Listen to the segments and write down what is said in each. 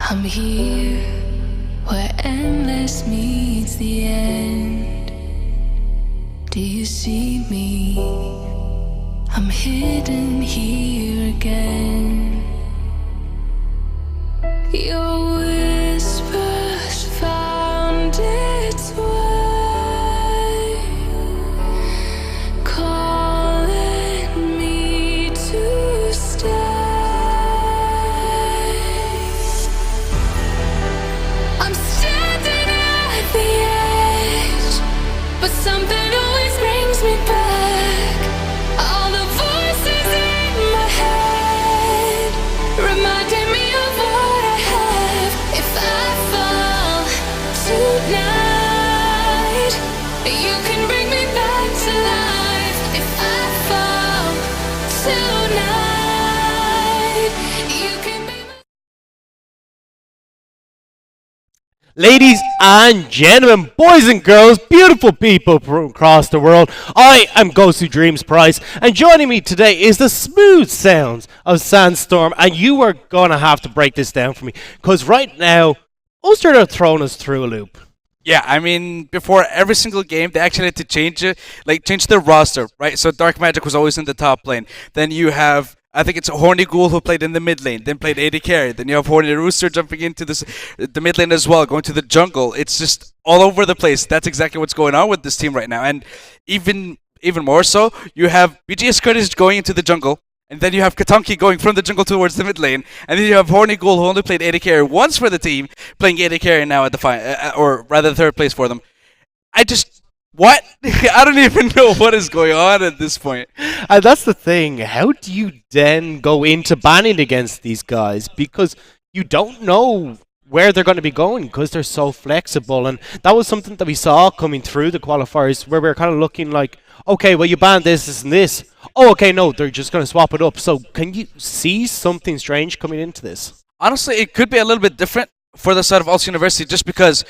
I'm here where endless meets the end. Do you see me? I'm hidden here again. Your whispers found its way, calling me to stay. I'm standing at the edge, but something always brings me back. All the voices in my head reminding me of what I have. If I fall tonight, you can bring me back to life. If I fall tonight, you can be my... Ladies and gentlemen, boys and girls, beautiful people from across the world, I am Ghost Who Dreams Price, and joining me today is the smooth sounds of Sandstorm, and you are going to have to break this down for me, because right now, Ulster are throwing us through a loop. Yeah, I mean, before every single game, they actually had to change it, change the roster, right? So Dark Magic was always in the top lane. Then you have, I think it's Horny Ghoul who played in the mid lane, then played AD carry. Then you have Horny Rooster jumping into the mid lane as well, going to the jungle. It's just all over the place. That's exactly what's going on with this team right now. And even more so, you have BGS Curtis going into the jungle. And then you have Katonki going from the jungle towards the mid lane. And then you have Horny Ghoul, who only played AD carry once for the team, playing AD carry now at the or rather third place for them. What? I don't even know what is going on at this point. And that's the thing, how do you then go into banning against these guys? Because you don't know where they're going to be going because they're so flexible. And that was something that we saw coming through the qualifiers where we were kind of looking like, okay, well, you banned this and this. Oh, okay, no, they're just going to swap it up. So can you see something strange coming into this? Honestly, it could be a little bit different for the side of Ulster University just because,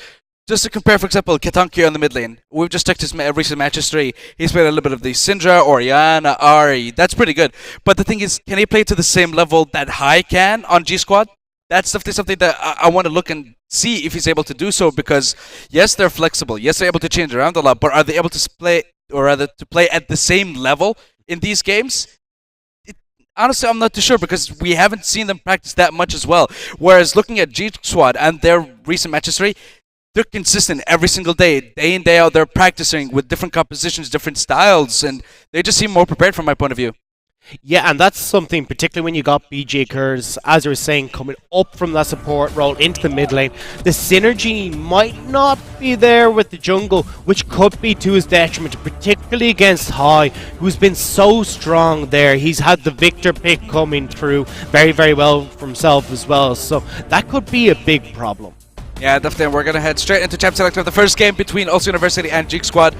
just to compare, for example, Katonki on the mid lane. We've just checked his recent matches 3. He's played a little bit of the Syndra, Orianna, Ari. That's pretty good. But the thing is, can he play to the same level that High can on G Squad? That's something that I want to look and see if he's able to do so because, yes, they're flexible. Yes, they're able to change around a lot. But are they able to play, or rather to play at the same level in these games? Honestly, I'm not too sure because we haven't seen them practice that much as well. Whereas looking at G Squad and their recent matches 3, they're consistent every single day in, day out. They're practicing with different compositions, different styles, and they just seem more prepared from my point of view. Yeah, and that's something, particularly when you got BJ Kurz, as I was saying, coming up from that support role into the mid lane. The synergy might not be there with the jungle, which could be to his detriment, particularly against High, who's been so strong there. He's had the Victor pick coming through very, very well for himself as well, so that could be a big problem. Yeah, definitely. We're going to head straight into Champ Select of the first game between Ulster University and Geek Squad.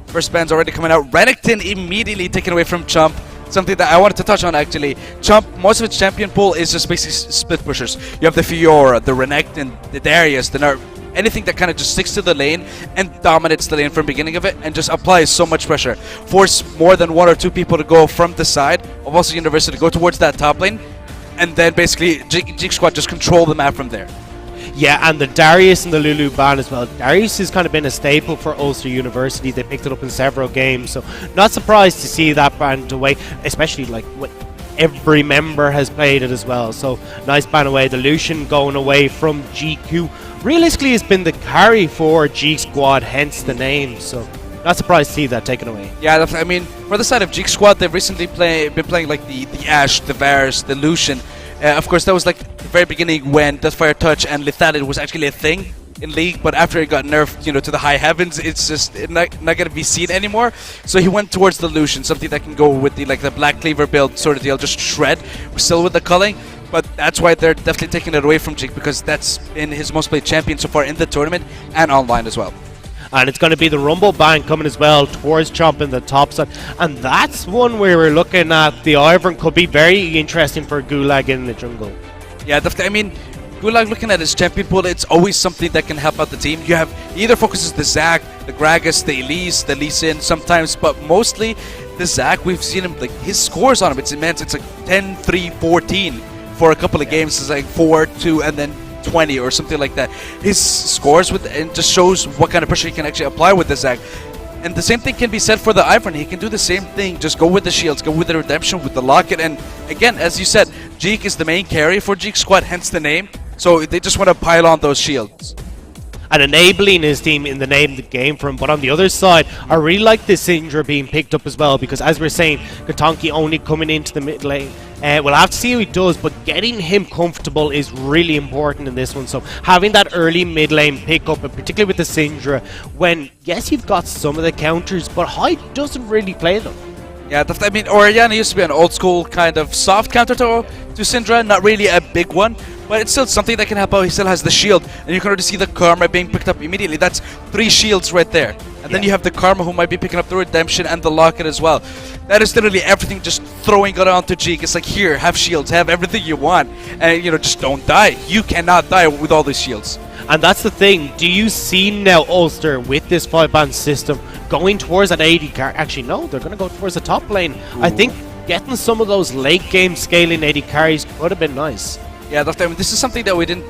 First band's already coming out. Renekton immediately taken away from Chomp. Something that I wanted to touch on actually. Chomp, most of its champion pool is just basically split pushers. You have the Fiora, the Renekton, the Darius, the Nerf, anything that kind of just sticks to the lane and dominates the lane from the beginning of it and just applies so much pressure. Force more than 1 or 2 people to go from the side of Ulster University to go towards that top lane, and then basically Geek Squad just control the map from there. Yeah, and the Darius and the Lulu ban as well. Darius has kind of been a staple for Ulster University. They picked it up in several games, so not surprised to see that banned away, especially like when every member has played it as well. So nice ban away. The Lucian going away from GQ realistically has been the carry for G Squad, hence the name. So not surprised to see that taken away. Yeah, I mean, for the side of Geek Squad, they've recently been playing like the Ashe, the Varus, the Lucian. Of course, that was like the very beginning when Deathfire Touch and Lethality was actually a thing in League, but after it got nerfed, to the high heavens, it's just not going to be seen anymore. So he went towards the Lucian, something that can go with the Black Cleaver build sort of deal, just shred, still with the culling. But that's why they're definitely taking it away from Jake, because that's been his most played champion so far in the tournament and online as well. And it's going to be the Rumble ban coming as well towards Chomp in the top side. And that's one where we're looking at the Ivern could be very interesting for Gulag in the jungle. Yeah, definitely. I mean, Gulag looking at his champion pool, it's always something that can help out the team. You have, he either focuses the Zac, the Gragas, the Elise, the Lee Sin sometimes, but mostly the Zac, we've seen him, like, his scores on him, it's immense. It's like 10, 3, 14 for a couple of games. It's like 4, 2, and then 20 or something like that. His scores with and just shows what kind of pressure he can actually apply with the Zac. And the same thing can be said for the Ivern. He can do the same thing. Just go with the shields, go with the redemption, with the locket. And again, as you said, Jeek is the main carry for Jeek Squad, hence the name. So they just want to pile on those shields. And enabling his team in the name of the game for him. But on the other side, I really like this Syndra being picked up as well, because as we're saying, Katanki only coming into the mid lane. We'll have to see how he does, but getting him comfortable is really important in this one. So having that early mid lane pick up, and particularly with the Syndra, when, yes, you've got some of the counters, but Hyde doesn't really play them. Yeah, I mean, Oriana used to be an old school kind of soft counter to Syndra, not really a big one, but it's still something that can help out. He still has the shield, and you can already see the Karma being picked up immediately. That's 3 shields right there. And then you have the Karma who might be picking up the Redemption and the Locket as well. That is literally everything, just throwing it onto Jeek. It's like, here, have shields, have everything you want, and just don't die. You cannot die with all these shields. And that's the thing. Do you see now Ulster with this 5-ban system going towards that 80 car? Actually, no, they're going to go towards the top lane. Ooh. I think getting some of those late game scaling 80 carries would have been nice. Yeah, this is something that we didn't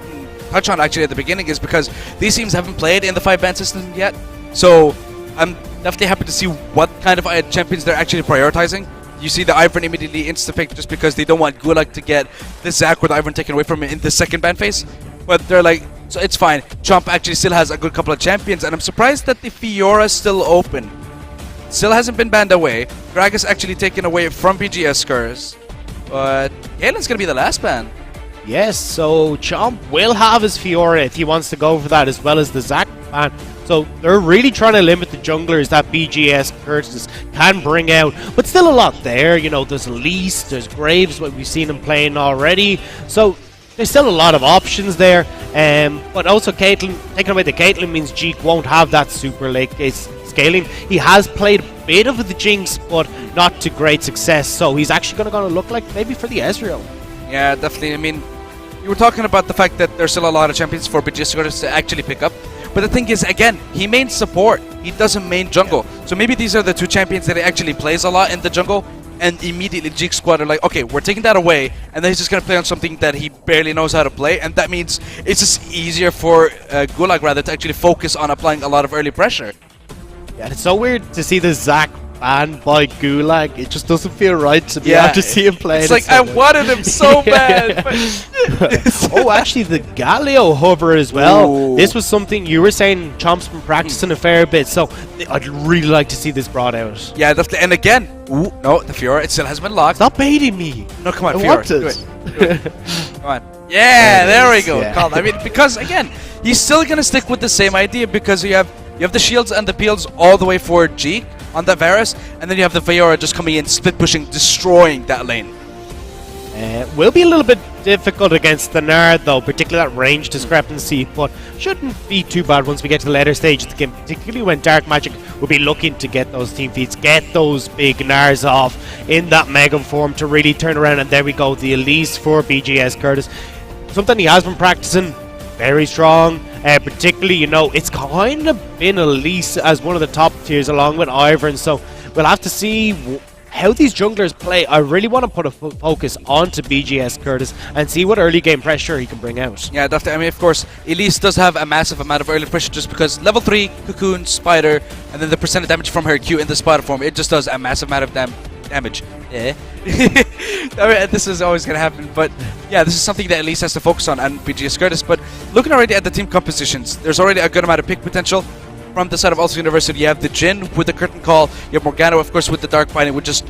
touch on actually at the beginning, is because these teams haven't played in the 5-ban system yet. So I'm definitely happy to see what kind of champions they're actually prioritizing. You see the Ivern immediately insta-pick just because they don't want Gulag to get the Zac or the Ivern taken away from him in the second ban phase. But they're like, so it's fine. Chomp actually still has a good couple of champions, and I'm surprised that the Fiora is still open. Still hasn't been banned away. Greg is actually taken away from BGS Curse. But Galen's going to be the last ban. Yes, so Chomp will have his Fiora if he wants to go for that, as well as the Zac ban. So they're really trying to limit the junglers that BGS Curses can bring out. But still a lot there. There's Elise, there's Graves, what we've seen him playing already. So there's still a lot of options there. But also Caitlyn, taking away the Caitlyn means Jeek won't have that super late scaling. He has played a bit of the Jinx, but not to great success. So he's actually going to look like maybe for the Ezreal. Yeah, definitely. I mean, you were talking about the fact that there's still a lot of champions for BGS to actually pick up. But the thing is, again, he mains support. He doesn't main jungle. Yeah. So maybe these are the 2 champions that he actually plays a lot in the jungle. And immediately Jeek Squad are like, okay, we're taking that away. And then he's just going to play on something that he barely knows how to play. And that means it's just easier for Gulag, rather, to actually focus on applying a lot of early pressure. Yeah, it's so weird to see the Zac banned by Gulag. It just doesn't feel right to be able to see him play. It's like, I wanted him so bad. But oh, actually, the Galio hover as well. Ooh. This was something you were saying Chomp's been practicing a fair bit, so I'd really like to see this brought out. Yeah, definitely. And again, no, the Fiora, it still has been locked. Stop baiting me. No, come on, I Fiora. want it. Do it. Come on. Yeah, there we go. Yeah. I mean, because again, he's still gonna stick with the same idea, because you have the shields and the peels all the way for Jeek on that Varus, and then you have the Fiora just coming in, split pushing, destroying that lane. Will be a little bit difficult against the Nard though, particularly that range discrepancy, but shouldn't be too bad once we get to the later stages of the game, particularly when Dark Magic will be looking to get those team feeds, get those big Nars off in that Mega form to really turn around. And there we go, the Elise for BGS Curtis. Something he has been practicing, very strong. Particularly, it's kind of been Elise as one of the top tiers along with Ivern, so we'll have to see how these junglers play. I really want to put a focus onto BGS Curtis and see what early game pressure he can bring out. Yeah, definitely. I mean, of course, Elise does have a massive amount of early pressure just because level 3, Cocoon, Spider, and then the percentage damage from her Q in the Spider form, it just does a massive amount of damage. Yeah. I mean, this is always going to happen, but yeah, this is something that Elise has to focus on and BGS Curtis. But looking already at the team compositions, there's already a good amount of pick potential. From the side of Ulster University, you have the Jhin with the Curtain Call, you have Morgana, of course, with the Dark Binding, which just,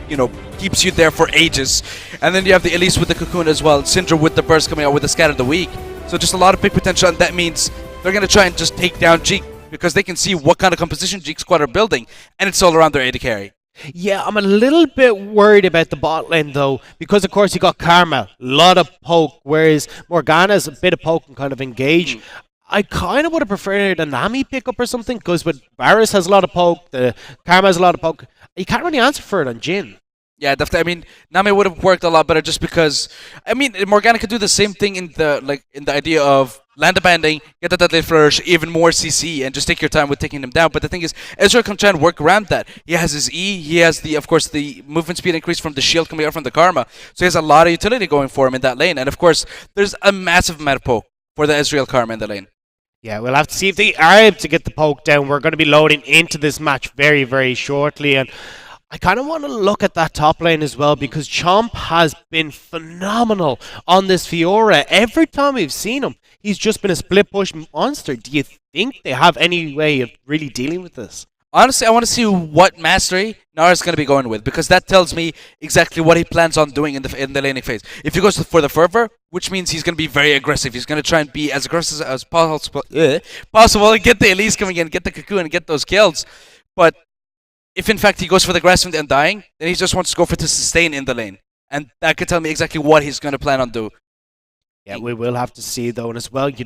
keeps you there for ages. And then you have the Elise with the Cocoon as well, Syndra with the Burst coming out with the Scatter of the Week. So just a lot of pick potential, and that means they're going to try and just take down Jeek, because they can see what kind of composition Jeek Squad are building, and it's all around their AD carry. Yeah, I'm a little bit worried about the bot lane though, because of course you got Karma, a lot of poke, whereas Morgana's a bit of poke and kind of engage. I kind of would have preferred a Nami pickup or something, because with Varus has a lot of poke, the Karma has a lot of poke. You can't really answer for it on Jhin. Yeah, definitely. I mean, Nami would have worked a lot better just because, I mean, Morgana could do the same thing in the idea of land abandoning, get the deadly flourish, even more CC, and just take your time with taking them down. But the thing is, Ezra can try and work around that. He has his E, he has of course, the movement speed increase from the shield coming out from the Karma. So he has a lot of utility going for him in that lane. And of course, there's a massive amount of poke. for the Ezreal Karma in the lane. Yeah, we'll have to see if they are able to get the poke down. We're going to be loading into this match very, very shortly. And I kind of want to look at that top lane as well because Chomp has been phenomenal on this Fiora. Every time we've seen him, he's just been a split push monster. Do you think they have any way of really dealing with this? Honestly, I want to see what mastery Nara's going to be going with because that tells me exactly what he plans on doing in the laning phase. If he goes for the fervor, which means he's going to be very aggressive. He's going to try and be as aggressive as possible and get the Elise coming in, get the Cocoon, and get those kills. But if in fact he goes for the grass and dying, then he just wants to go for to sustain in the lane. And that could tell me exactly what he's going to plan on do. Yeah, we will have to see though, and as well, you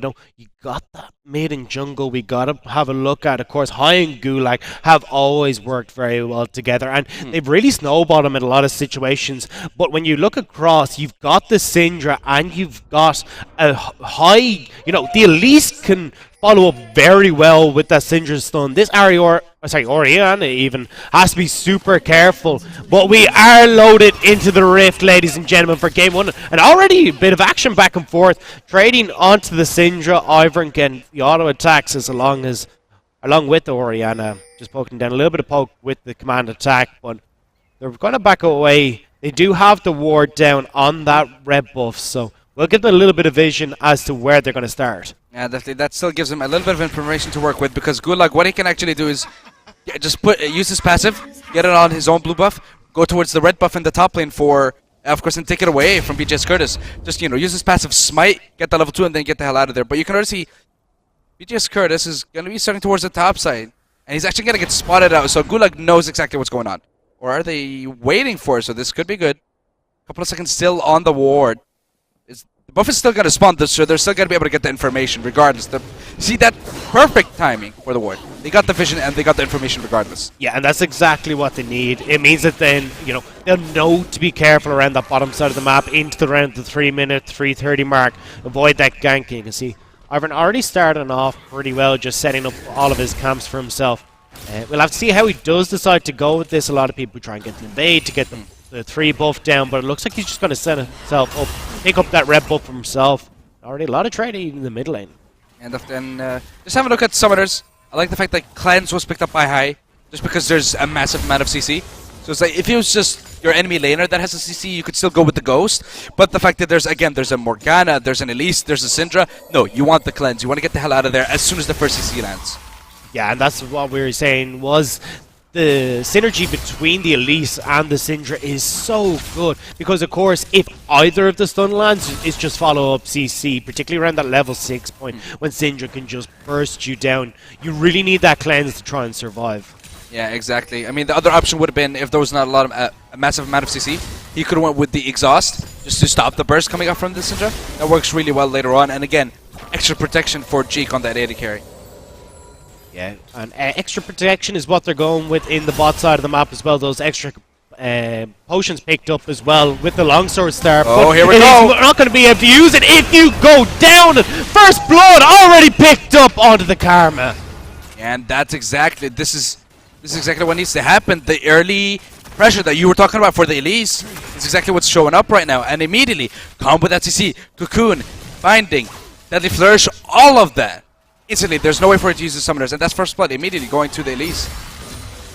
got that mid and jungle we got to have a look at. Of course, Hai and Gulag have always worked very well together, and they've really snowballed them in a lot of situations. But when you look across, you've got the Syndra and you've got a Hai, the Elise can follow up very well with that Syndra stun. This Orianna even has to be super careful. But we are loaded into the Rift, ladies and gentlemen, for game one. And already a bit of action back and forth. Trading onto the Syndra. Ivern getting the auto attacks along with the Orianna. Just poking down a little bit of poke with the command attack. But they're going to back away. They do have the ward down on that red buff. So we'll give them a little bit of vision as to where they're going to start. Yeah, definitely. That still gives him a little bit of information to work with because Gulag, what he can actually do is just use his passive, get it on his own blue buff, go towards the red buff in the top lane for, of course, and take it away from BGS Curtis. Just, use his passive smite, get the level 2, and then get the hell out of there. But you can already see BGS Curtis is going to be starting towards the top side, and he's actually going to get spotted out, so Gulag knows exactly what's going on. Or are they waiting for it? So this could be good. A couple of seconds still on the ward. The buff is still going to spawn, so they're still going to be able to get the information regardless. See that perfect timing for the ward. They got the vision and they got the information regardless. Yeah, and that's exactly what they need. It means that then, they'll know to be careful around that bottom side of the map into around the 3-minute, 3:30 mark. Avoid that gank. You can see Ivern already starting off pretty well, just setting up all of his camps for himself. We'll have to see how he does decide to go with this. A lot of people try and get the invade to get them the 3 buff down, but it looks like he's just going to set himself up, pick up that red buff for himself. Already a lot of trading in the mid lane. And then just have a look at summoners. I like the fact that Cleanse was picked up by Hai, just because there's a massive amount of CC. So it's like, if it was just your enemy laner that has a CC, you could still go with the Ghost. But the fact that there's a Morgana, there's an Elise, there's a Syndra, no, you want the Cleanse. You want to get the hell out of there as soon as the first CC lands. Yeah, and that's what we were saying was the synergy between the Elise and the Syndra is so good because, of course, if either of the stun lands, it's just follow-up CC, particularly around that level 6 point when Syndra can just burst you down. You really need that cleanse to try and survive. Yeah, exactly. I mean, the other option would have been, if there was not a massive amount of CC, he could have went with the Exhaust just to stop the burst coming up from the Syndra. That works really well later on, and again, extra protection for Jeek on that AD carry. Yeah, and extra protection is what they're going with in the bot side of the map as well. Those extra potions picked up as well with the longsword star. Oh, here we go. We're not going to be able to use it if you go down. First blood already picked up onto the Karma. And that's exactly, this is exactly what needs to happen. The early pressure that you were talking about for the Elise is exactly what's showing up right now. And immediately, combo that CC, Cocoon, Binding, Deadly Flourish, all of that. Instantly, there's no way for it to use the summoners, and that's first blood immediately going to the Elise.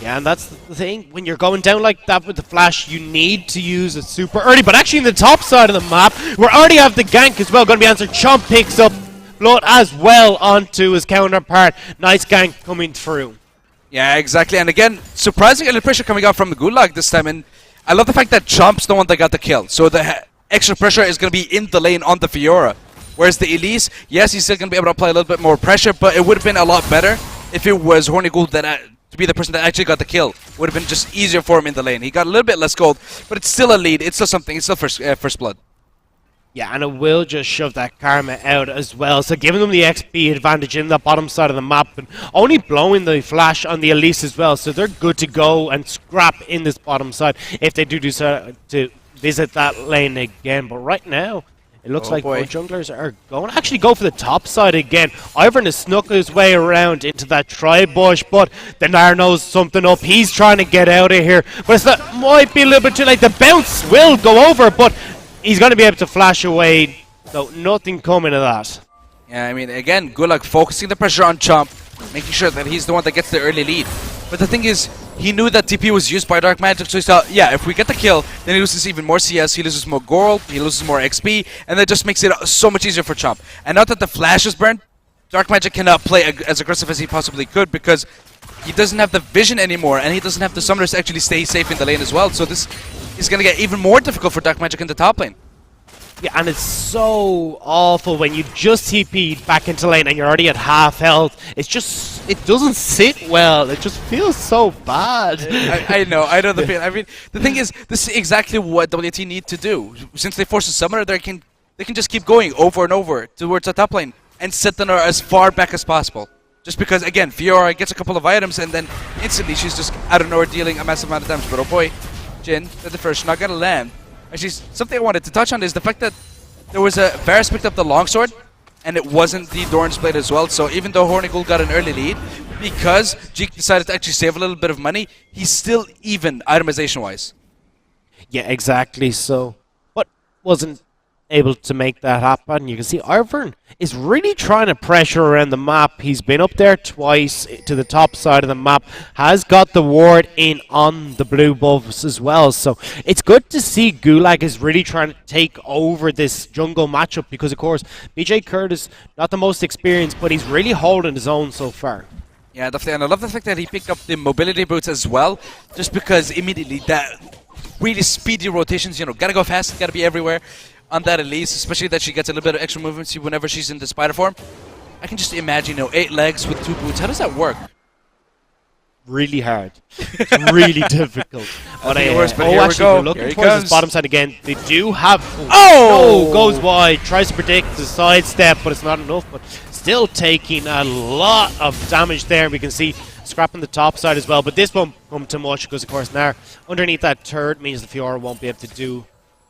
Yeah, and that's the thing. When you're going down like that with the flash, you need to use it super early. But actually, in the top side of the map, we already have the gank as well. Going to be answered. Chomp picks up blood as well onto his counterpart. Nice gank coming through. Yeah, exactly. And again, surprising early pressure coming out from the Gulag this time. And I love the fact that Chomp's the one that got the kill. So the extra pressure is going to be in the lane on the Fiora. Whereas the Elise, yes, he's still going to be able to apply a little bit more pressure, but it would have been a lot better if it was Horny Gold that to be the person that actually got the kill. Would have been just easier for him in the lane. He got a little bit less gold, but it's still a lead. It's still something. It's still first blood. Yeah, and it will just shove that Karma out as well. So giving them the XP advantage in the bottom side of the map, and only blowing the flash on the Elise as well. So they're good to go and scrap in this bottom side if they do decide to visit that lane again. But right now, it looks like both junglers are going to actually go for the top side again. Ivern has snuck his way around into that tri-bush, but the Gnar knows something up. He's trying to get out of here, but it might be a little bit too late. The bounce will go over, but he's going to be able to flash away, so nothing coming of that. Yeah, I mean, again, Gulag focusing the pressure on Chomp, making sure that he's the one that gets the early lead. But the thing is, he knew that TP was used by Dark Magic, so he thought, yeah, if we get the kill, then he loses even more CS, he loses more gold, he loses more XP, and that just makes it so much easier for Chomp. And now that the flash is burned, Dark Magic cannot play as aggressive as he possibly could because he doesn't have the vision anymore, and he doesn't have the summoners to actually stay safe in the lane as well. So this is going to get even more difficult for Dark Magic in the top lane. Yeah, and it's so awful when you just TP'd back into lane and you're already at half health. It's just, it doesn't sit well. It just feels so bad. I know the pain. I mean, the thing is, this is exactly what WIT need to do. Since they force a summoner, they can just keep going over and over towards the top lane and set them as far back as possible. Just because, again, Fiora gets a couple of items and then instantly she's just out of nowhere dealing a massive amount of damage. But oh boy, Jin, the first not gonna land. Actually, something I wanted to touch on is the fact that there was a Varus picked up the longsword, and it wasn't the Doran's blade as well. So even though Horny Ghoul got an early lead, because Jeek decided to actually save a little bit of money, he's still even itemization-wise. Yeah, exactly. So, but wasn't able to make that happen. You can see Ivern is really trying to pressure around the map. He's been up there twice to the top side of the map, has got the ward in on the blue buffs as well. So it's good to see Gulag is really trying to take over this jungle matchup because, of course, BJ Curtis, not the most experienced, but he's really holding his own so far. Yeah, definitely. And I love the fact that he picked up the mobility boots as well, just because immediately that really speedy rotations, you know, gotta go fast, gotta be everywhere. On that Elise, especially that she gets a little bit of extra movement whenever she's in the spider form. I can just imagine, you know, 8 legs with 2 boots. How does that work? Really hard. It's really difficult. But actually, we're looking towards this bottom side again. They do have... Oh! No, goes wide. Tries to predict the sidestep, but it's not enough. But still taking a lot of damage there. We can see scrapping the top side as well. But this won't come too much because, of course, now underneath that turret means the Fiora won't be able to do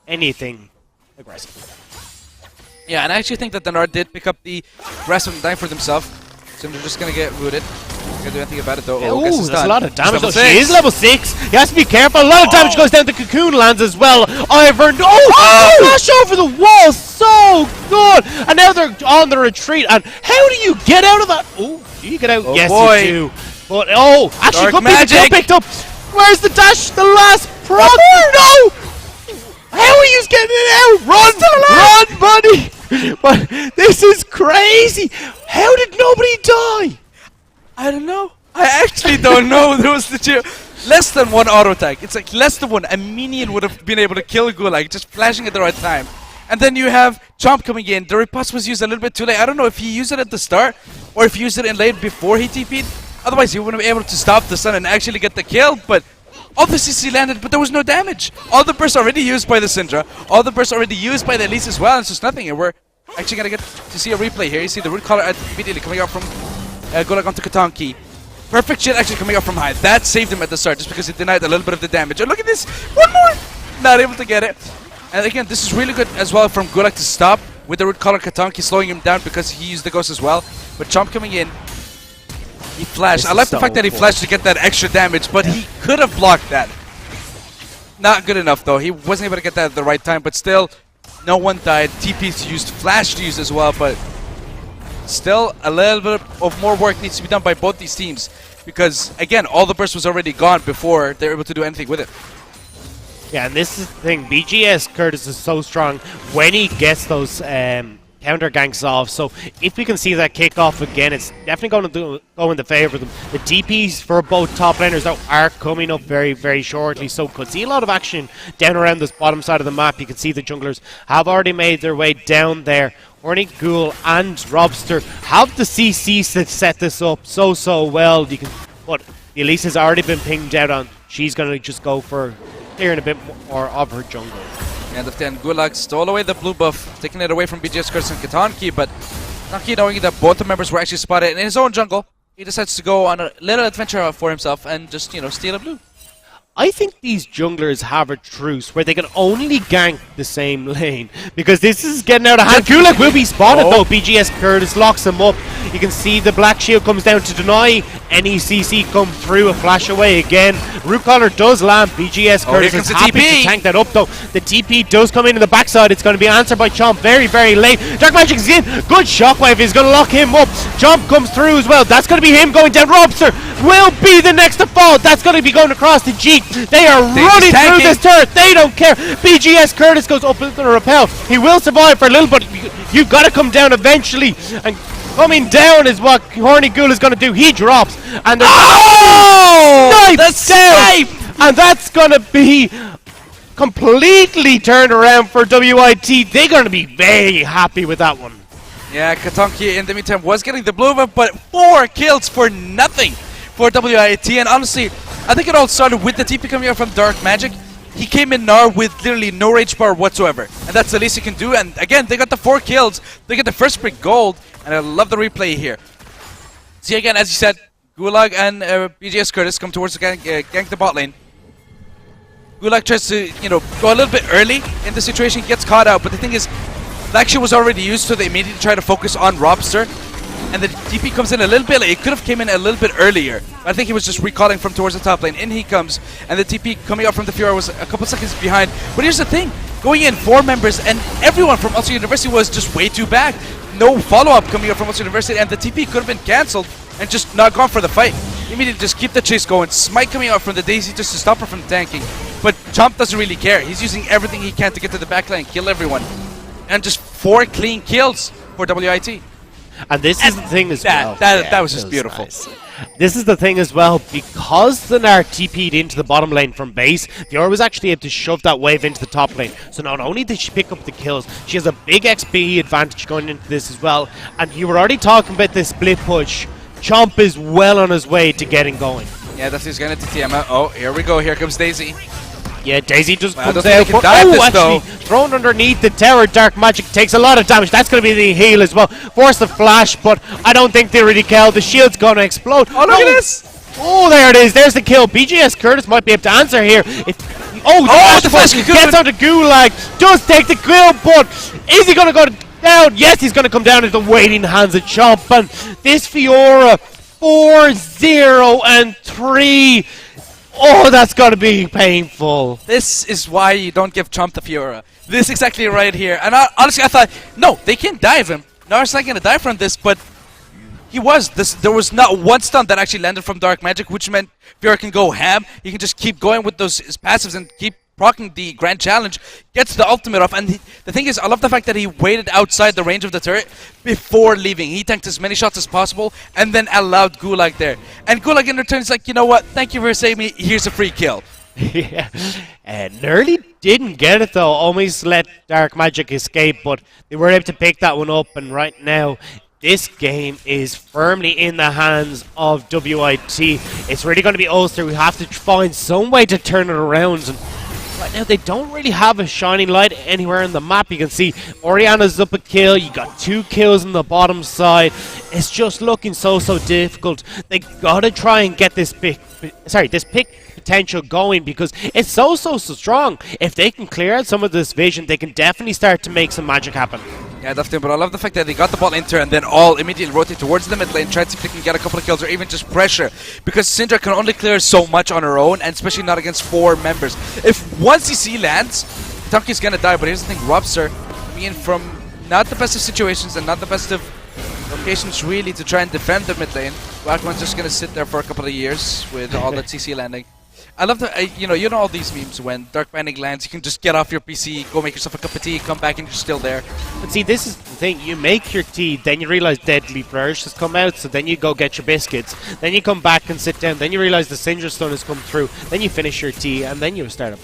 anything aggressive. Yeah, and I actually think that the Nard did pick up the rest of the time for themselves. So they're just going to get rooted. Not gonna do anything about it though. Oh, that's a lot of damage. She She is level 6. He has to be careful. A lot of damage goes down to Cocoon lands as well. Ivern. Flash over the wall. So good. And now they're on the retreat. And how do you get out of that? Oh, do you get out? Oh, yes, boy. you do. But actually, Dark could be the kill magic. picked up. Where's the dash? The last proc? No. How are you getting it out? Run, buddy! But this is crazy. How did nobody die? I don't know. I actually don't know. There was legit less than 1 auto tag. It's like less than 1. A minion would have been able to kill Gulag just flashing at the right time. And then you have Chomp coming in. The riposte was used a little bit too late. I don't know if he used it at the start or if he used it in late before he TP'd. Otherwise, he wouldn't be able to stop the sun and actually get the kill. But all the CC landed, but there was no damage. All the bursts already used by the Syndra. All the bursts already used by the Elise as well. It's just nothing. And we're actually going to get to see a replay here. You see the root collar immediately coming out from Gulag onto Katanki. Perfect shit actually coming out from high. That saved him at the start just because it denied a little bit of the damage. And look at this. One more. Not able to get it. And again, this is really good as well from Gulag to stop with the root collar Katanki slowing him down because he used the ghost as well. But Chomp coming in. He flashed. I like the fact that he flashed to get that extra damage, but he could have blocked that. Not good enough though. He wasn't able to get that at the right time, but still, no one died. TP's used, flash used as well, but still a little bit of more work needs to be done by both these teams because, again, all the burst was already gone before they were able to do anything with it. Yeah, and this is the thing. BGS Curtis is so strong when he gets those counter ganks off. So if we can see that kickoff again, it's definitely going to go in the favour of them. The DPs for both top laners though are coming up very, very shortly. So could see a lot of action down around this bottom side of the map. You can see the junglers have already made their way down there. Horny Ghoul and Robster have the CC to set this up so well. You can, but the Elise has already been pinged out on. She's going to just go for clearing a bit more of her jungle. And then Gulag stole away the blue buff, taking it away from BGS Curse and Katanki, but Katanki, knowing that both the members were actually spotted in his own jungle, he decides to go on a little adventure for himself and just, you know, steal a blue. I think these junglers have a truce where they can only gank the same lane because this is getting out of hand. Gulag will be spotted though. BGS Curtis locks him up You can see the black shield comes down to deny any CC come through. A flash away again. Root Collar does land. BGS Curtis here is comes the happy TP. to tank that up though. The TP does come in the backside. It's going to be answered by Chomp very, very late. Dark Magic's in. Good shockwave is going to lock him up. Chomp comes through as well. That's going to be him going down. Robster will be the next to fall. That's going to be going across the Jeep. They are running through this turret. They don't care. BGS Curtis goes up into the rappel. He will survive for a little, but you've got to come down eventually. And coming down is what Horny Ghoul is going to do. He drops. And the snipe! And that's going to be completely turned around for WIT. They're going to be very happy with that one. Yeah, Katonki in the meantime was getting the blue buff, but 4 kills for nothing for WIT. And honestly, I think it all started with the TP coming out from Dark Magic. He came in Gnar with literally no rage bar whatsoever, and that's the least you can do. And again, they got the 4 kills. They get the first pick gold, and I love the replay here. See again, as you said, Gulag and BGS Curtis come towards the gank the bot lane. Gulag tries to, go a little bit early in the situation, gets caught out, but the thing is, Blackshield was already used, so they immediately try to focus on Robster. And the TP comes in a little bit late. It could have came in a little bit earlier. I think he was just recalling from towards the top lane. In he comes, and the TP coming up from the Fiora was a couple seconds behind. But here's the thing. Going in, 4 members, and everyone from Ulster University was just way too back. No follow-up coming up from Ulster University, and the TP could have been cancelled and just not gone for the fight. Immediately just keep the chase going. Smite coming out from the Daisy just to stop her from tanking. But Chomp doesn't really care. He's using everything he can to get to the backline and kill everyone. And just 4 clean kills for WIT. And this is the thing as well. That was just beautiful. Nice. This is the thing as well, because the Gnar TP'd into the bottom lane from base, Fiora was actually able to shove that wave into the top lane. So not only did she pick up the kills, she has a big XP advantage going into this as well. And you were already talking about this split push. Chomp is well on his way to getting going. Yeah, that's he's going to TM. Oh, here we go. Here comes Daisy. Yeah, Daisy just Well, comes I don't out. think they can dive this, Actually, thrown underneath the tower. Dark Magic takes a lot of damage. That's going to be the heal as well. Force the flash, but I don't think they really kill. The shield's going to explode. Oh, look at this! Oh, there it is. There's the kill. BGS Curtis might be able to answer here. The flash gets onto Gulag. Does take the kill, but is he going to go down? Yes, he's going to come down into the waiting hands of Chomp. And this Fiora, 4-0-3. Oh, that's got to be painful. This is why you don't give Chomp the Fiora. This exactly right here. And honestly, I thought, no, they can't dive him. Gnar's not going to die from this, but he was. There was not one stun that actually landed from Dark Magic, which meant Fiora can go ham. He can just keep going with his passives and keep proccing the Grand Challenge, gets the ultimate off, and the thing is, I love the fact that he waited outside the range of the turret before leaving. He tanked as many shots as possible, and then allowed Gulag there. And Gulag in return is like, you know what, thank you for saving me, here's a free kill. Yeah, nearly didn't get it though, almost let Dark Magic escape, but they were able to pick that one up, and right now, this game is firmly in the hands of WIT. It's really going to be Ulster. We have to find some way to turn it around. And right now, they don't really have a shining light anywhere on the map. You can see Oriana's up a kill. You got 2 kills on the bottom side. It's just looking so difficult. They gotta try and get this pick potential going, because it's so strong. If they can clear out some of this vision, they can definitely start to make some magic happen. Yeah, definitely, but I love the fact that they got the bot lane turn and then all immediately rotate towards the mid lane, try to see if they can get a couple of kills or even just pressure, because Syndra can only clear so much on her own, and especially not against 4 members. If one CC lands, Tonki's gonna die, but here's the thing, Robster coming in from not the best of situations and not the best of locations really to try and defend the mid lane. Blackman's just gonna sit there for a couple of years with all that CC landing. I love that, you know all these memes when Dark Banding lands, you can just get off your PC, go make yourself a cup of tea, come back and you're still there. But see, this is the thing, you make your tea, then you realize Deadly Flourish has come out, so then you go get your biscuits, then you come back and sit down, then you realize the Syndra Stone has come through, then you finish your tea, and then you start up.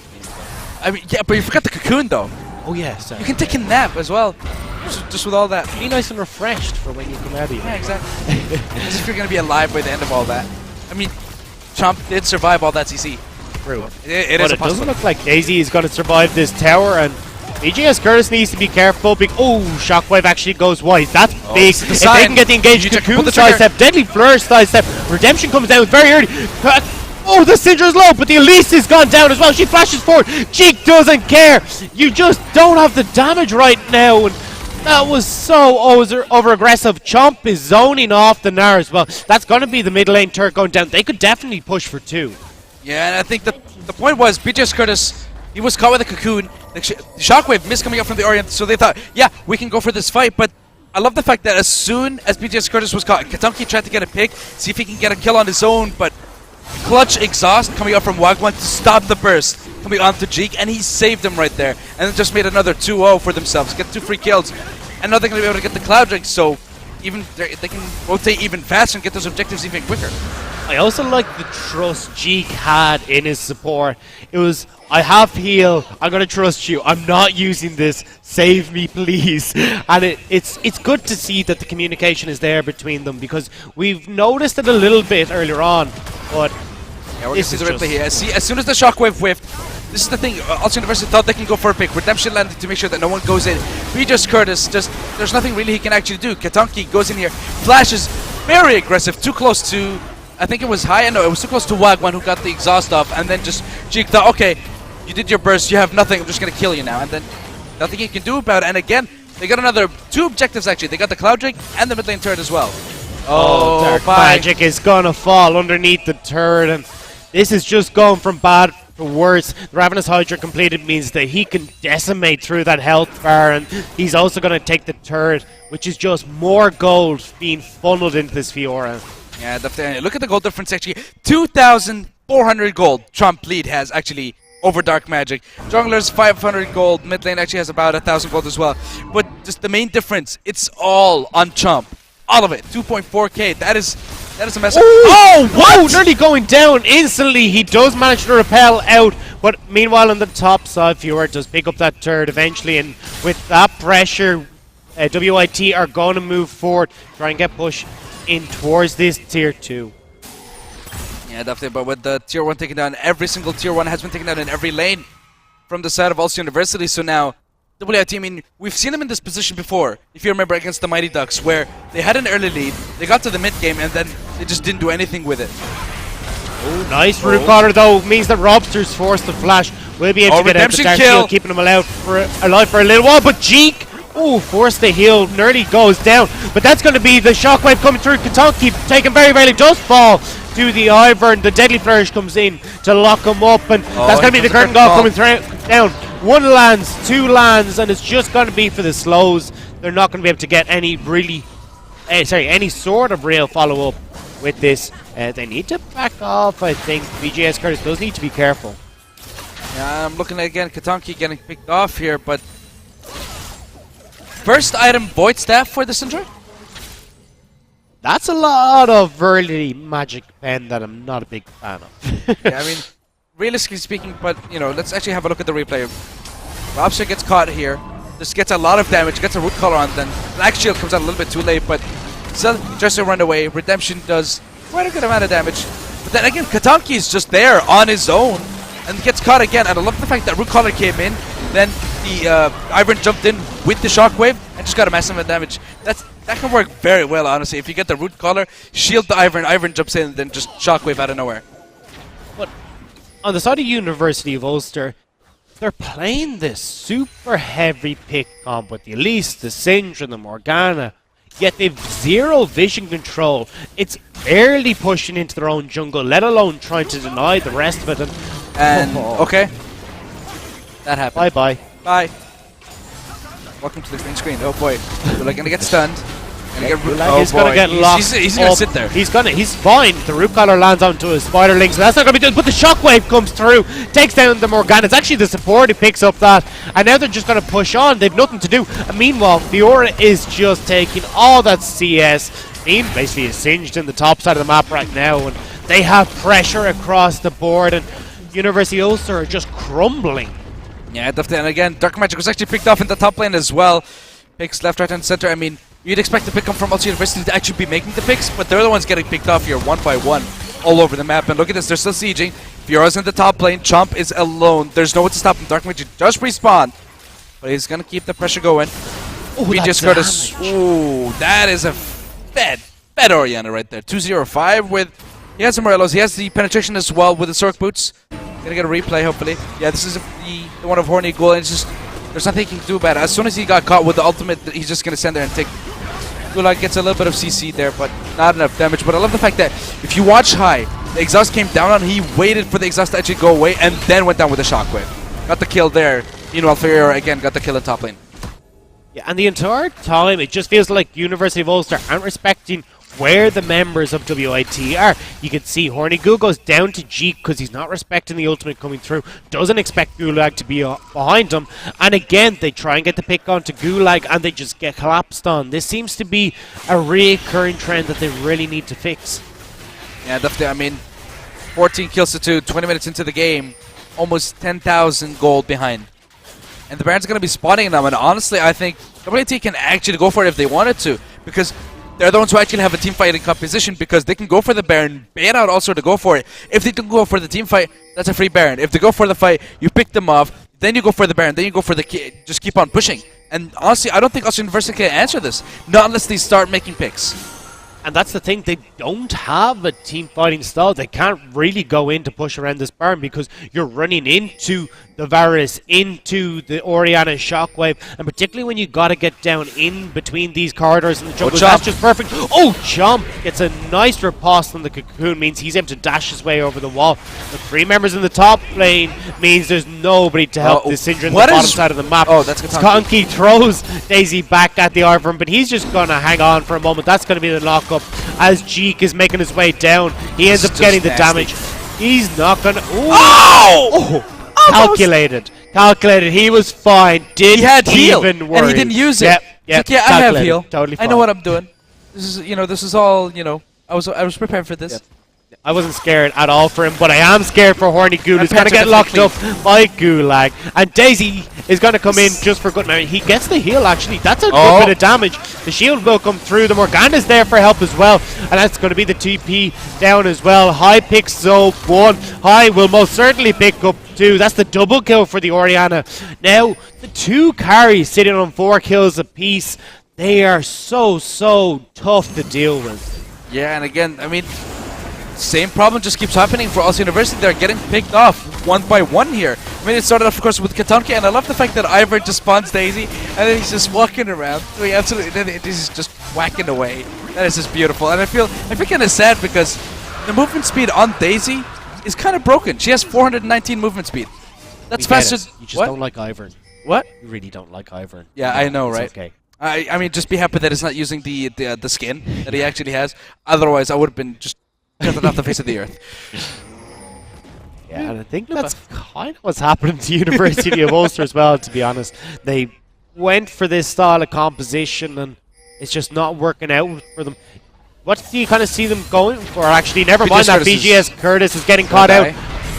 I mean, yeah, but you forgot the cocoon though. Oh yeah, sorry. You can take a nap as well, just with all that. Be nice and refreshed for when you come out of here. Yeah, exactly. As if you're going to be alive by the end of all that. I mean, Chomp did survive all that CC. True. It but it doesn't look like Daisy is going to survive this tower, and BGS Curtis needs to be careful. Shockwave actually goes wide. That's big. If they can get the engaged Cocoon sidestep, Deadly Flourish sidestep, Redemption comes down very early. The Syndra's low, but the Elise has gone down as well. She flashes forward. Cheek doesn't care. You just don't have the damage right now. And That was so over aggressive. Chomp is zoning off the Gnar as well. That's going to be the mid lane turret going down. They could definitely push for 2. Yeah, and I think the point was BJ's Curtis, he was caught with a cocoon. The Shockwave missed coming up from the Orient, so they thought, yeah, we can go for this fight. But I love the fact that as soon as BJ's Curtis was caught, Katunki tried to get a pick, see if he can get a kill on his own, but clutch exhaust coming up from Wagwan to stop the burst coming onto Jeek, and he saved him right there. And then just made another 2-0 for themselves, get 2 free kills. And now they're going to be able to get the Cloud Drink, so even they can rotate even faster and get those objectives even quicker. I also like the trust Jeek had in his support. It was, I have heal, I'm going to trust you, I'm not using this, save me please. And it's good to see that the communication is there between them, because we've noticed it a little bit earlier on, but yeah, we're going to see the replay here. See, as soon as the Shockwave whiffed, this is the thing, Ulster University thought they can go for a pick. Redemption landed to make sure that no one goes in. BJ's Curtis, there's nothing really he can actually do. Katunki goes in here, flashes, very aggressive, too close to, I think it was high, no, it was too close to Wagwan who got the exhaust off, and then just Jeek thought, okay, you did your burst, you have nothing, I'm just going to kill you now, and then nothing he can do about it. And again, they got another 2 objectives actually. They got the Cloud Drake and the mid lane turret as well. Oh, Dark Magic is going to fall underneath the turret, and this is just going from bad to worse. The Ravenous Hydra completed means that he can decimate through that health bar, and he's also going to take the turret, which is just more gold being funneled into this Fiora. Yeah, look at the gold difference actually. 2,400 gold Trump lead has actually over Dark Magic. Jungler's 500 gold, mid lane actually has about 1,000 gold as well. But just the main difference, it's all on Chomp. All of it, 2.4k. That is a mess. Oh, what? Nearly going down instantly. He does manage to repel out, but meanwhile on the top side, Fiora does pick up that turret eventually, and with that pressure, WIT are going to move forward, try and get push in towards this tier 2. Yeah, definitely, but with the tier 1 taken down, every single tier 1 has been taken down in every lane from the side of Ulster University, so now WIT, I mean, we've seen them in this position before, if you remember, against the Mighty Ducks, where they had an early lead, they got to the mid game, and then they just didn't do anything with it. Oh, nice root collar though, means that Robster's forced to flash. Will be able to get out the Dark Shield, keeping him alive for a little while, but Jeek, forced the heal, nearly goes down, but that's going to be the shockwave coming through. Katunki taken very rarely, does fall to the Ivern. The Deadly Flourish comes in to lock him up, and that's going to be the curtain call coming down. 1 lands, 2 lands, and it's just going to be for the slows. They're not going to be able to get any really, any sort of real follow-up with this. They need to back off, I think. BJ's Curtis does need to be careful. Yeah, I'm looking at, again, Katunki getting picked off here, but first item, Void Staff for the Syndra? That's a lot of early Magic Pen that I'm not a big fan of. Yeah, I mean, realistically speaking, but, you know, let's actually have a look at the replay. Robster gets caught here. This gets a lot of damage, gets a root collar on, then Black Shield comes out a little bit too late, but still tries to run away. Redemption does quite a good amount of damage. But then again, Katunki is just there on his own and gets caught again. And I love the fact that root collar came in, then the Ivern jumped in with the shockwave and just got a massive amount of damage. That can work very well, honestly. If you get the root collar, shield the Ivern jumps in, and then just shockwave out of nowhere. But on the side of University of Ulster, they're playing this super heavy pick comp with the Elise, the Syndra, the Morgana, yet they've zero vision control. It's barely pushing into their own jungle, let alone trying to deny the rest of it. And okay, that happened. Bye-bye. Bye. Welcome to the green screen. Oh boy, we're gonna get stunned. He's gonna get locked. He's gonna sit there. He's fine. The root collar lands onto his spiderling, so that's not gonna be good. But the shockwave comes through, takes down the Morgana. It's actually the support who picks up that, and now they're just gonna push on. They've nothing to do. And meanwhile, Fiora is just taking all that CS. Being basically singed in the top side of the map right now, and they have pressure across the board. And University of Ulster are just crumbling. Yeah, definitely. And again, Dark Magic was actually picked off in the top lane as well. Picks left, right, and center. I mean, you'd expect the pick come from Ulster University to actually be making the picks, but they're the ones getting picked off here one by one all over the map. And look at this, they're still sieging. Fiora's in the top lane. Chomp is alone. There's no one to stop him. Dark Magic does respawn, but he's going to keep the pressure going. We just got a... Ooh, that is a fed Oriana right there. 205 with... He has the Morelos. He has the penetration as well with the Sork boots. Gonna get a replay, hopefully. Yeah, this is the one of Horny Ghoul, and it's just There's nothing he can do about it. As soon as he got caught with the ultimate, he's just gonna stand there and take. Gulag gets a little bit of CC there, but not enough damage. But I love the fact that if you watch high, the exhaust came down on him, he waited for the exhaust to actually go away and then went down with the shockwave. Got the kill there. Meanwhile, Ferreira again got the kill in top lane. Yeah, and the entire time it just feels like University of Ulster aren't respecting where the members of WIT are. You can see Horny Goo goes down to Jeek because he's not respecting the ultimate coming through. Doesn't expect Gulag to be behind him. And again, they try and get the pick onto Gulag and they just get collapsed on. This seems to be a recurring trend that they really need to fix. Yeah, definitely. I mean, 14 kills to 2, 20 minutes into the game, almost 10,000 gold behind. And the Baron's going to be spawning them. And honestly, I think WIT can actually go for it if they wanted to, because they're the ones who actually have a team fighting composition, because they can go for the Baron, bait out also to go for it. If they don't go for the team fight, that's a free Baron. If they go for the fight, you pick them off, then you go for the Baron, then you go for the just keep on pushing. And honestly, I don't think Ulster University can answer this, not unless they start making picks. And that's the thing, they don't have a team fighting style. They can't really go in to push around this Baron because you're running into the Varus, into the Orianna Shockwave, and particularly when you got to get down in between these corridors in the jungle, that's just perfect. Oh, Chomp gets a nice riposte on the Cocoon, means he's able to dash his way over the wall. The 3 members in the top lane means there's nobody to help this Syndra in the bottom side of the map. Oh, that's Skonky throws Daisy back at the Ivern, but he's just going to hang on for a moment. That's going to be the knock-up as Jeek is making his way down. He ends up getting the damage. He's not going to... Oh! Calculated. Calculated. He was fine. Didn't he had heal, even worry. And he didn't use it. Yep. Like, yeah, I have heal. Totally fine. I know what I'm doing. This is, this is all, I was prepared for this. Yep. I wasn't scared at all for him, but I am scared for Horny Goo. He's going to get locked up by Gulag. And Daisy is going to come in just for good measure. He gets the heal, actually. That's a good bit of damage. The shield will come through. The Morgana's there for help as well. And that's going to be the TP down as well. High picks up 1. High will most certainly pick up 2. That's the double kill for the Orianna. Now, the 2 carries sitting on 4 kills apiece. They are so tough to deal with. Yeah, and again, I mean, same problem just keeps happening for Ulster University. They're getting picked off one by one here. I mean, it started off, of course, with Katanki, and I love the fact that Ivor just spawns Daisy, and then he's just walking around. I mean, absolutely, then he's just whacking away. That is just beautiful, and I feel kind of sad because the movement speed on Daisy is kind of broken. She has 419 movement speed. That's faster. You just don't like Ivern. What? You really don't like Ivern. Yeah, I know, right? Okay. I mean, just be happy that it's not using the skin that he actually has. Otherwise, I would have been just cut off the face of the earth. Yeah, and I think that's kind of what's happening to University of Ulster as well, to be honest. They went for this style of composition and it's just not working out for them. What do you kind of see them going for? Actually, never mind that BGS Curtis is getting caught out.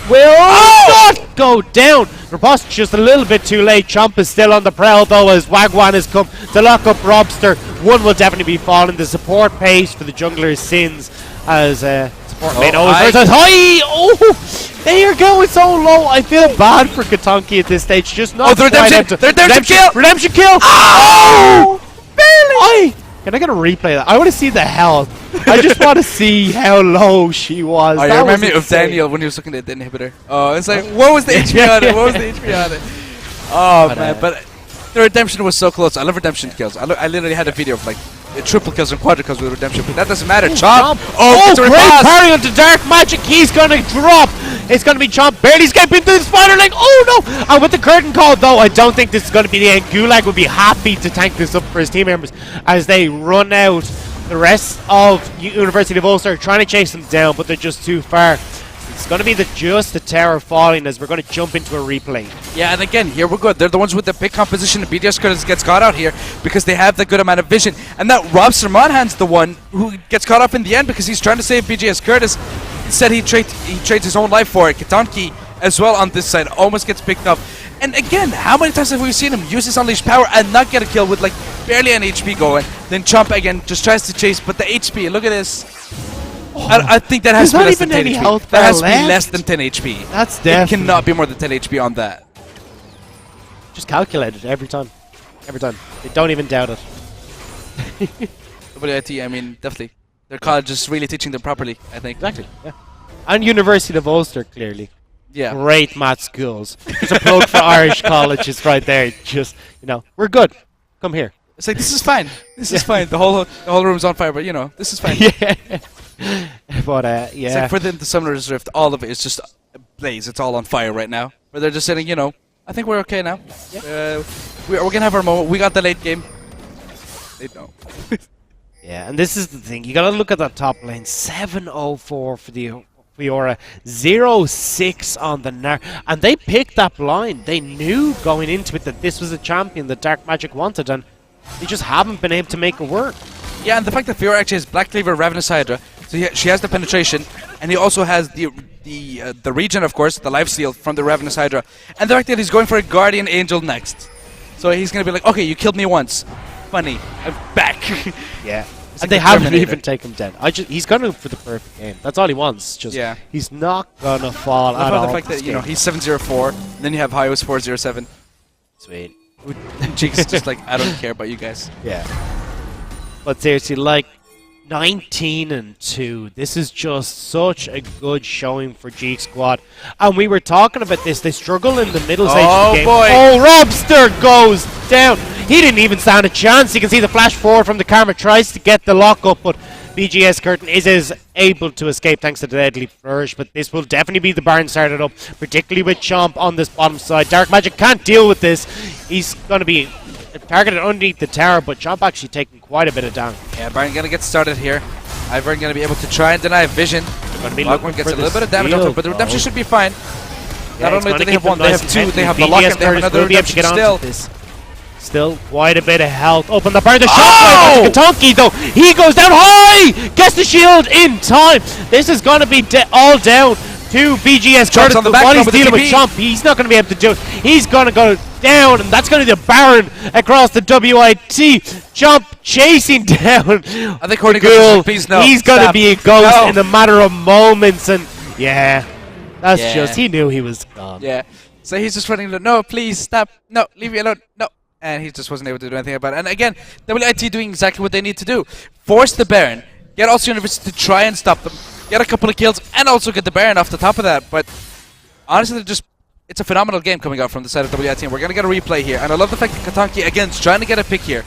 Will not go down. Riposte just a little bit too late. Chomp is still on the prowl though as Wagwan has come to lock up Robster. One will definitely be falling. The support pace for the jungler's sins as support lane always versus high. Oh, they are going so low. I feel bad for Katanki at this stage. Just not. Oh, the redemption kill! Redemption kill! Oh! Barely! Can I get a replay of that? I want to see the health. I just want to see how low she was. I remember of Daniel when he was looking at the inhibitor. Oh, it's like, what was the HP on it? What was the HP on it? Oh, man, but the redemption was so close. I love redemption kills. I literally had a video of like triple kills and quadruple kills with redemption, but that doesn't matter. Chomp! Oh, great parry onto Dark Magic. He's going to drop. It's going to be Chomp barely escaping through the spider leg. Oh, no. And with the curtain call, though, I don't think this is going to be the end. Gulag would be happy to tank this up for his team members as they run out. The rest of University of Ulster are trying to chase them down, but they're just too far. It's going to be just the tower falling as we're going to jump into a replay. Yeah, and again, here we're good. They're the ones with the big composition. The BDS Curtis gets caught out here because they have the good amount of vision. And that Rob Sermonhan's the one who gets caught off in the end because he's trying to save BGS Curtis. Instead, he trades his own life for it. Katanki as well on this side almost gets picked up. And again, how many times have we seen him use his Unleashed Power and not get a kill with like barely an HP going? Then Chomp again just tries to chase, but the HP, look at this. I think that has to be less than 10 HP. That has to be less than 10 HP. That's definitely. It cannot be more than 10 HP on that. Just calculate it every time. Every time. They don't even doubt it. WIT, I mean, definitely. Their college is really teaching them properly, I think. Exactly, yeah. And University of Ulster, clearly. Yeah. Great math schools. There's a plug for Irish colleges right there. Just, we're good. Come here. It's like, this is fine. This is fine. The whole room's on fire, but this is fine. Yeah. But, yeah. It's like for the Summoner's Rift, all of it is just blaze. It's all on fire right now. But they're just saying, I think we're okay now. Yeah. We're going to have our moment. We got the late game. They don't. Yeah, and this is the thing. You got to look at that top lane. 704 for the Fiora, 0-6 on the Nar. And they picked that blind. They knew going into it that this was a champion that Dark Magic wanted, and they just haven't been able to make it work. Yeah, and the fact that Fiora actually has Black Cleaver, Ravenous Hydra, so she has the penetration, and he also has the regen, of course, the lifesteal from the Ravenous Hydra, and the fact that he's going for a Guardian Angel next. So he's going to be like, okay, you killed me once. Funny, I'm back. Yeah. It's And like they the haven't Terminator. even taken him down. He's gonna for the perfect game. That's all he wants. He's not gonna fall I at love all. the fact that he's 704, and then you have Hyos 407. Sweet. Cheeks just like, I don't care about you guys. Yeah. But seriously, 19-2. This is just such a good showing for Geek Squad. And we were talking about this. They struggle in the middle stage of the game. Boy. Oh, Robster goes down. He didn't even stand a chance. You can see the flash forward from the camera. Tries to get the lock up, but BGS Curtain is able to escape thanks to the deadly flourish. But this will definitely be the Baron started up, particularly with Chomp on this bottom side. Dark Magic can't deal with this. He's going to be targeted underneath the tower, but Chomp actually taking quite a bit of damage. Yeah, Baron gonna get started here. Ivern gonna be able to try and deny Vision. Lockhorn gets a little bit of damage onto him, but the redemption should be fine. Yeah, Not only do they have one, they have two. They have the lock and they have another redemption still. Still quite a bit of health. Open the bar. The shot by Katonki though. He goes down high. Gets the shield in time. This is going to be all down to BGS. Chomp's on the back while he's with the dealing with TP. Chomp, he's not going to be able to do it. He's going to go down, and that's going to be the Baron across the WIT. Chomp chasing down. I think Horny Ghoul. Please no. He's going to Stop. be a ghost No. in a matter of moments, and yeah, that's Yeah. just, he knew he was gone. Yeah. So he's just running. No, please stop. No, leave me alone. No. And he just wasn't able to do anything about it. And again, WIT doing exactly what they need to do. Force the Baron. Get Ulster University to try and stop them. Get a couple of kills and also get the Baron off the top of that. But honestly, it's a phenomenal game coming out from the side of WIT. And we're going to get a replay here. And I love the fact that Katanki, again, is trying to get a pick here.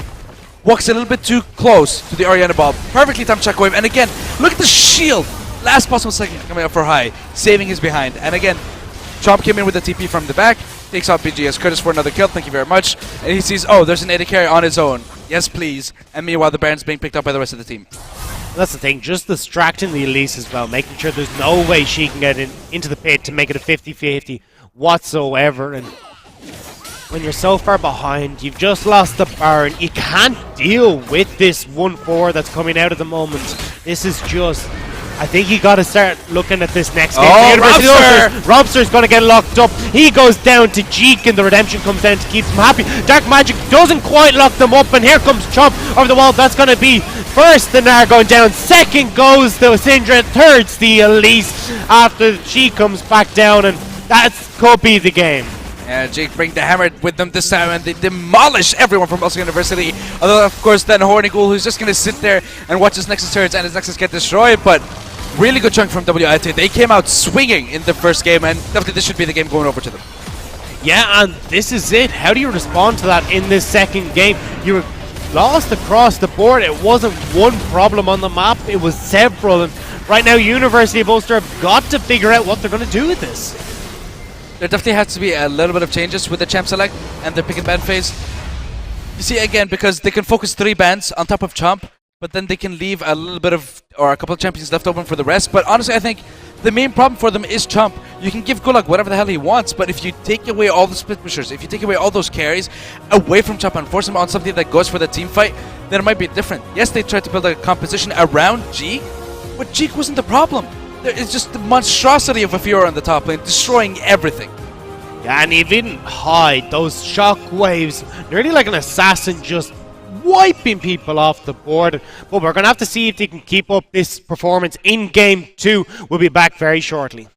Walks a little bit too close to the Oriana ball. Perfectly timed shockwave. And again, look at the shield. Last possible second coming up for high. Saving his behind. And again, Chomp came in with a TP from the back. Takes out BGS Curtis for another kill. Thank you very much. And he sees, oh, there's an AD carry on his own. Yes, please. And meanwhile, the Baron's being picked up by the rest of the team. That's the thing, just distracting the Elise as well, making sure there's no way she can get into the pit to make it a 50-50 whatsoever. And when you're so far behind, you've just lost the Baron, you can't deal with this 1-4 that's coming out at the moment. This is just, I think you got to start looking at this next game. Robster's going to get locked up. He goes down to Jeek, and the redemption comes down to keep him happy. Dark Magic doesn't quite lock them up, and here comes Chomp over the wall. That's going to be first the Nar going down. Second goes the Syndra. Third's the Elise after she comes back down, and that could be the game. Yeah, Jake bring the hammer with them this time, and they demolish everyone from Ulster University. Although, of course, then Horny Ghoul, who's just going to sit there and watch his Nexus turrets and his Nexus get destroyed. But really good chunk from WIT. They came out swinging in the first game, and definitely this should be the game going over to them. Yeah, and this is it. How do you respond to that in this second game? You were lost across the board. It wasn't one problem on the map, it was several. And right now, University of Ulster have got to figure out what they're going to do with this. There definitely has to be a little bit of changes with the champ select and the pick and ban phase. You see, again, because they can focus 3 bans on top of Chomp, but then they can leave a little bit of, or a couple of champions left open for the rest. But honestly, I think the main problem for them is Chomp. You can give Gulag whatever the hell he wants, but if you take away all the split pushers, if you take away all those carries away from Chomp and force him on something that goes for the team fight, then it might be different. Yes, they tried to build a composition around Jeek, but Jeek wasn't the problem. There is just the monstrosity of a Fiora on the top lane, destroying everything. Yeah, and even hide those shock waves, nearly like an assassin, just wiping people off the board. But we're going to have to see if they can keep up this performance in Game 2. We'll be back very shortly.